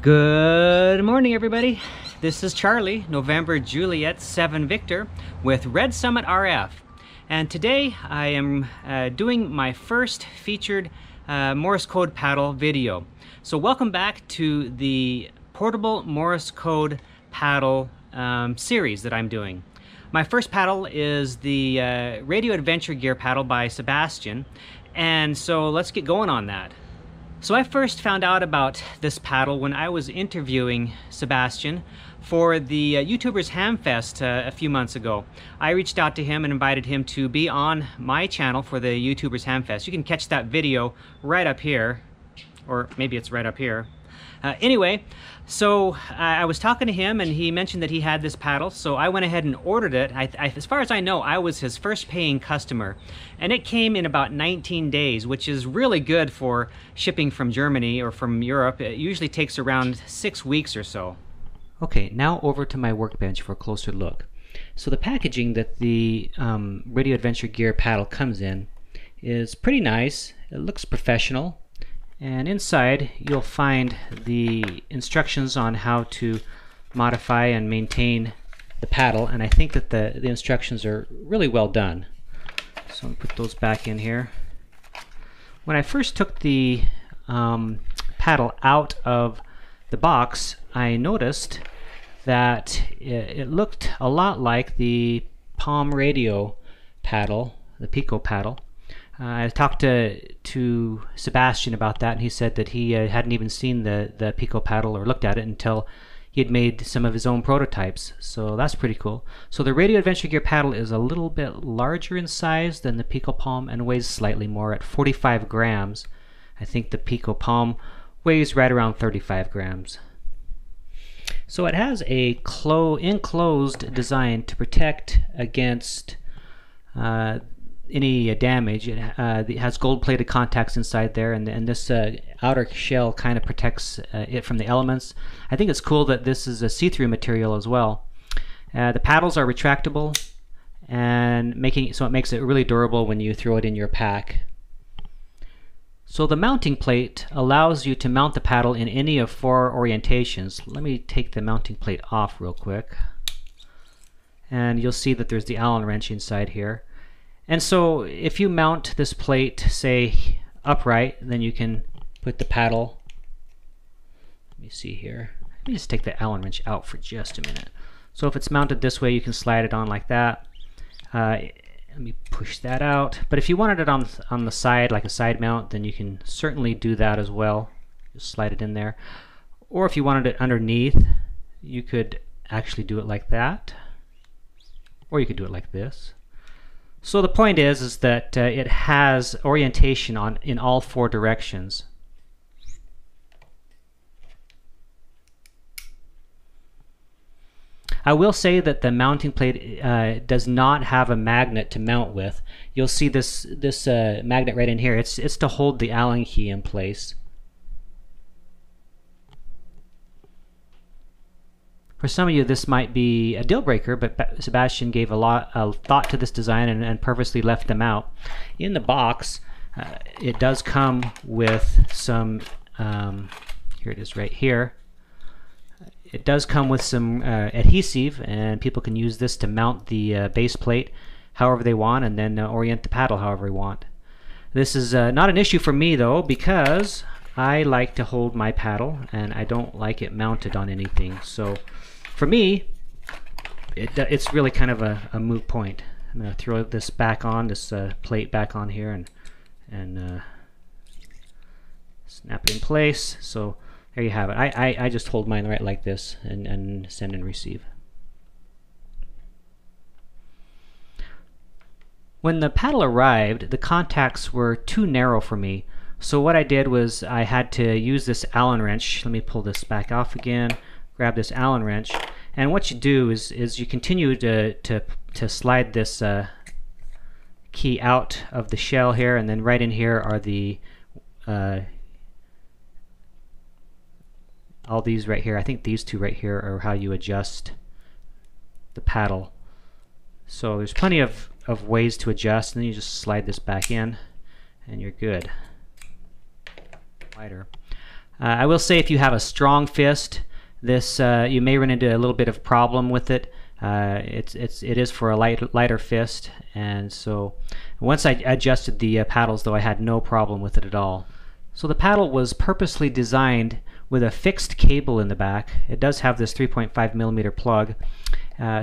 Good morning, everybody. This is Charlie, November Juliet 7 Victor with Red Summit RF. And today I am doing my first featured Morse Code Paddle video. So welcome back to the portable Morse Code Paddle series that I'm doing. My first paddle is the Radio Adventure Gear paddle by Sebastian. And so let's get going on that. So I first found out about this paddle when I was interviewing Sebastian for the YouTubers Hamfest a few months ago. I reached out to him and invited him to be on my channel for the YouTubers Hamfest. You can catch that video right up here, or maybe it's right up here. Anyway, so I was talking to him and he mentioned that he had this paddle, so I went ahead and ordered it. As far as I know, I was his first paying customer, and it came in about 19 days, which is really good for shipping from Germany or from Europe. It usually takes around 6 weeks or so. Okay, now over to my workbench for a closer look. So the packaging that the Radio Adventure Gear paddle comes in is pretty nice. It looks professional. And inside you'll find the instructions on how to modify and maintain the paddle, and I think that the instructions are really well done. So I'll put those back in here. When I first took the paddle out of the box, I noticed that it looked a lot like the Palm Radio paddle, the Pico paddle. I talked to Sebastian about that, and he said that he hadn't even seen the Pico paddle or looked at it until he had made some of his own prototypes. So that's pretty cool. So the Radio Adventure Gear paddle is a little bit larger in size than the Pico Palm and weighs slightly more at 45 grams. I think the Pico Palm weighs right around 35 grams. So it has a enclosed design to protect against any damage. It has gold-plated contacts inside there, and this outer shell kind of protects it from the elements. I think it's cool that this is a see-through material as well. The paddles are retractable, and it makes it really durable when you throw it in your pack. So the mounting plate allows you to mount the paddle in any of 4 orientations. Let me take the mounting plate off real quick, and you'll see that there's the Allen wrench inside here. And so if you mount this plate, say, upright, then you can put the paddle, let me see here, let me just take the Allen wrench out for just a minute. So if it's mounted this way, you can slide it on like that. Let me push that out. But if you wanted it on the side, like a side mount, then you can certainly do that as well. Just slide it in there. Or if you wanted it underneath, you could actually do it like that. Or you could do it like this. So the point is that it has orientation in all 4 directions. I will say that the mounting plate does not have a magnet to mount with. You'll see this magnet right in here. It's to hold the Allen key in place. For some of you, this might be a deal breaker, but Sebastian gave a lot of thought to this design and purposely left them out. In the box, it does come with some, here it is right here. It does come with some adhesive, and people can use this to mount the base plate however they want, and then orient the paddle however they want. This is not an issue for me though, because I like to hold my paddle and I don't like it mounted on anything. So for me, it's really kind of a moot point. I'm going to throw this back on, this plate back on here, and snap it in place. So there you have it. I just hold mine right like this and send and receive. When the paddle arrived, the contacts were too narrow for me. So what I did was I had to use this Allen wrench. Let me pull this back off again. Grab this Allen wrench, and what you do is you continue to slide this key out of the shell here, and then right in here are the all these right here. I think these 2 right here are how you adjust the paddle. So there's plenty of ways to adjust, and then you just slide this back in and you're good. Wider. I will say if you have a strong fist, this you may run into a little bit of problem with it. It is for a lighter fist, and so once I adjusted the paddles, though, I had no problem with it at all. So the paddle was purposely designed with a fixed cable in the back. It does have this 3.5mm plug.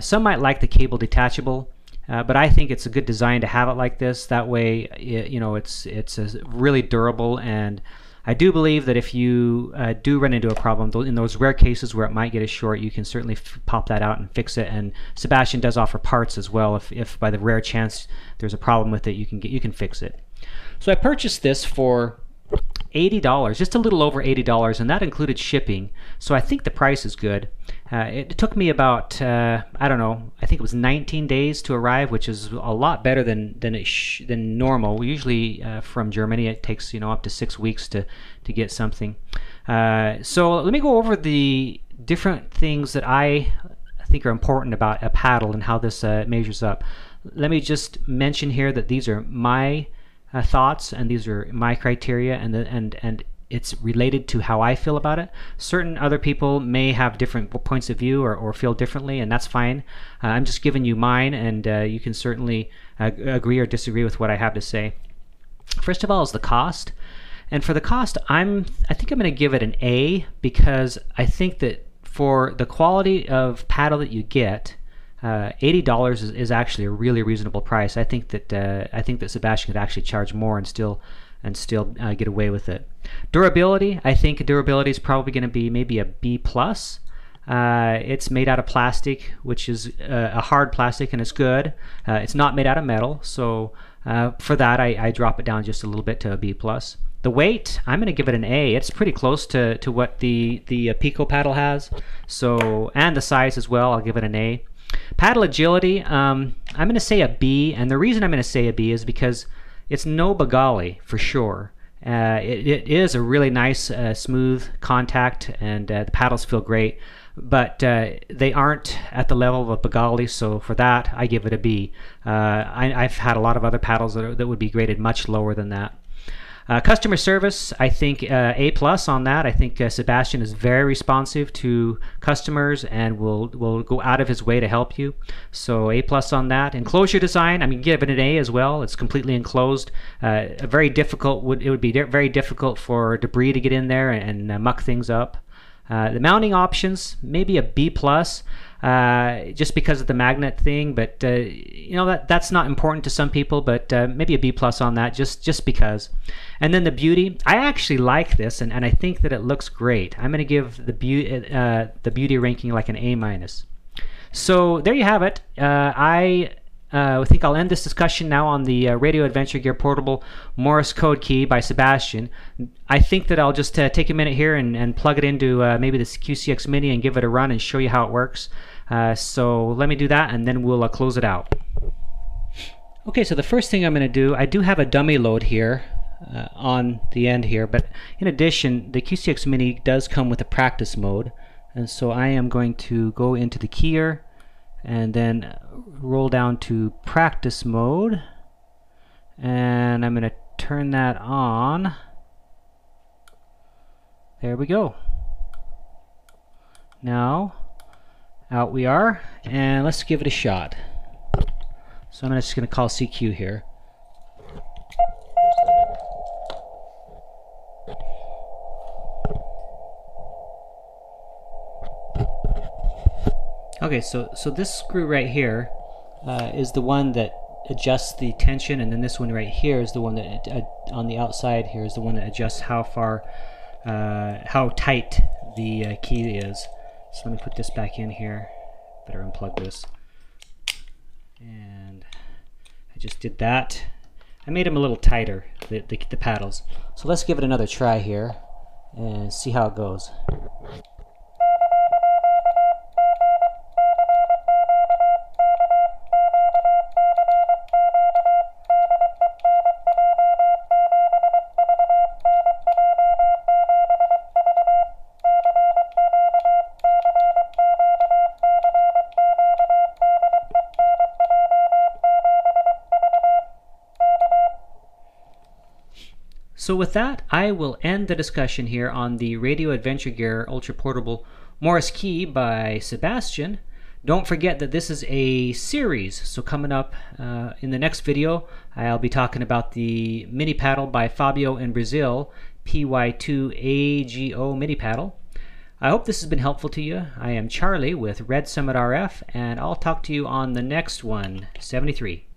Some might like the cable detachable, but I think it's a good design to have it like this. That way, it's really durable, and I do believe that if you do run into a problem, in those rare cases where it might get a short, you can certainly pop that out and fix it. And Sebastian does offer parts as well. If by the rare chance there's a problem with it, you can fix it. So I purchased this for $80, just a little over $80, and that included shipping. So I think the price is good. It took me about I don't know, I think it was 19 days to arrive, which is a lot better than normal. Usually from Germany it takes up to 6 weeks to get something. So let me go over the different things that I think are important about a paddle and how this measures up. Let me just mention here that these are my thoughts, and these are my criteria, and it's related to how I feel about it. Certain other people may have different points of view or feel differently, and that's fine. I'm just giving you mine, and you can certainly agree or disagree with what I have to say. First of all is the cost, and for the cost, I think I'm going to give it an A, because I think that for the quality of paddle that you get, $80 is actually a really reasonable price. I think that Sebastian could actually charge more and still get away with it. Durability, I think durability is probably going to be maybe a B+. It's made out of plastic, which is a hard plastic, and it's good. It's not made out of metal, so for that I drop it down just a little bit to a B+. The weight, I'm going to give it an A. It's pretty close to what the Pico paddle has, so, and the size as well. I'll give it an A. Paddle agility, I'm going to say a B, and the reason I'm going to say a B is because it's no Bengali for sure. It is a really nice smooth contact, and the paddles feel great, but they aren't at the level of Bengali, so for that I give it a B. I've had a lot of other paddles that would be graded much lower than that. Customer service, I think A+ on that. I think Sebastian is very responsive to customers and will go out of his way to help you. So A+ on that. Enclosure design, I'm going to give it an A as well. It's completely enclosed. It would be very difficult for debris to get in there and muck things up. The mounting options, maybe a B+. Just because of the magnet thing, but that's not important to some people, but maybe a B+ on that, just because. And then the beauty, I actually like this, and I think that it looks great. I'm going to give the beauty ranking like an A-. So there you have it. I think I'll end this discussion now on the Radio Adventure Gear Portable Morse Code Key by Sebastian. I think that I'll just take a minute here and plug it into maybe this QCX Mini and give it a run and show you how it works. So let me do that, and then we'll close it out. Okay, so the first thing I'm going to do, I do have a dummy load here on the end here, but in addition, the QCX Mini does come with a practice mode, and so I am going to go into the keyer and then roll down to practice mode, and I'm going to turn that on. There we go. Now out we are, and let's give it a shot. So I'm just going to call CQ here. Okay, so this screw right here is the one that adjusts the tension, and then this one right here is the one that on the outside here is the one that adjusts how tight the key is. So let me put this back in here. Better unplug this. And I just did that. I made them a little tighter, the paddles. So let's give it another try here and see how it goes. So with that, I will end the discussion here on the Radio Adventure Gear Ultra Portable Morse Key by Sebastian. Don't forget that this is a series, so coming up in the next video, I'll be talking about the mini paddle by Fabio in Brazil, PY2AGO mini paddle. I hope this has been helpful to you. I am Charlie with Red Summit RF, and I'll talk to you on the next one, 73.